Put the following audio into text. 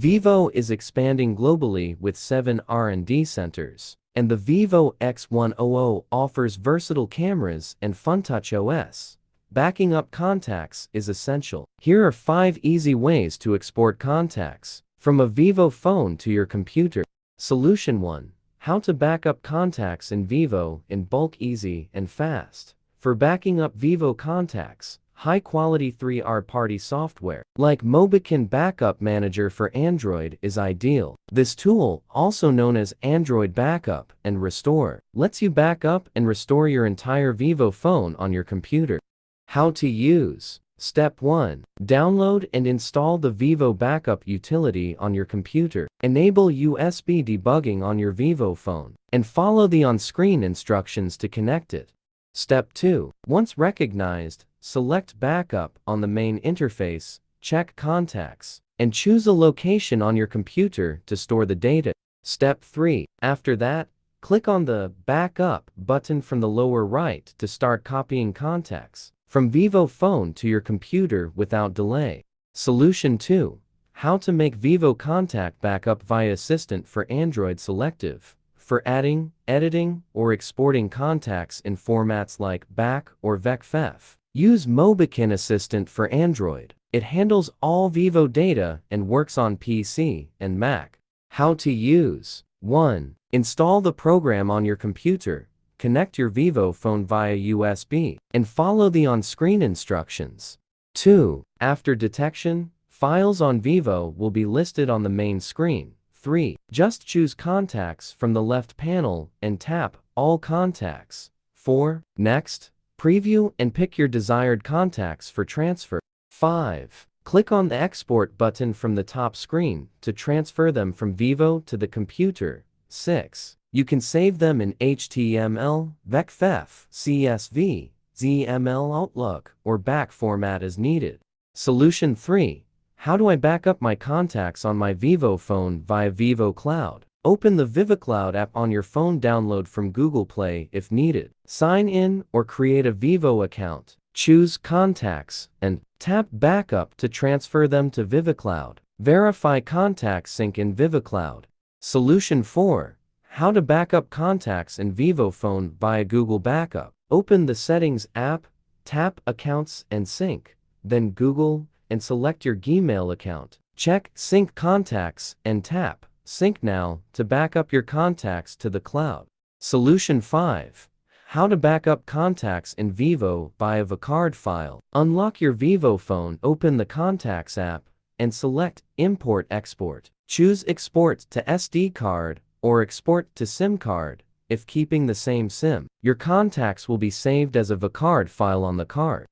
Vivo is expanding globally with 7 R&D centers, and the Vivo X100 offers versatile cameras and FunTouch OS. Backing up contacts is essential. Here are 5 easy ways to export contacts from a Vivo phone to your computer. Solution 1. How to back up contacts in Vivo in bulk, easy and fast. For backing up Vivo contacts, high-quality third-party software like Mobican Backup Manager for Android is ideal. This tool, also known as Android Backup and Restore, lets you back up and restore your entire Vivo phone on your computer. How to use. Step 1. Download and install the Vivo Backup utility on your computer. Enable USB debugging on your Vivo phone, and follow the on-screen instructions to connect it. Step 2. Once recognized, select Backup on the main interface, check Contacts, and choose a location on your computer to store the data. Step 3. After that, click on the Backup button from the lower right to start copying contacts from Vivo phone to your computer without delay. Solution 2. How to make Vivo contact backup via Assistant for Android Selective. For adding, editing, or exporting contacts in formats like BAC or VECF, use Mobican Assistant for Android. It handles all Vivo data and works on PC and Mac. How to use. 1. Install the program on your computer. Connect your Vivo phone via USB, and follow the on-screen instructions. 2. After detection, files on Vivo will be listed on the main screen. 3. Just choose Contacts from the left panel and tap All Contacts. 4. Next, preview and pick your desired contacts for transfer. 5. Click on the Export button from the top screen to transfer them from Vivo to the computer. 6. You can save them in HTML, VECF, CSV, XML, Outlook, or BAC format as needed. Solution 3. How do I back up my contacts on my Vivo phone via Vivo Cloud? Open the vCloud app on your phone, download from Google Play if needed. Sign in or create a Vivo account. Choose Contacts and tap Backup to transfer them to vCloud. Verify contact sync in vCloud. Solution 4. How to back up contacts in Vivo phone via Google Backup. Open the Settings app, tap Accounts and Sync, then Google, and select your Gmail account. Check Sync Contacts and tap Sync Now to back up your contacts to the cloud. Solution 5. How to back up contacts in Vivo via vCard file. Unlock your Vivo phone, open the Contacts app, and select Import Export. Choose Export to SD card or export to SIM card if keeping the same SIM. Your contacts will be saved as a vCard file on the card.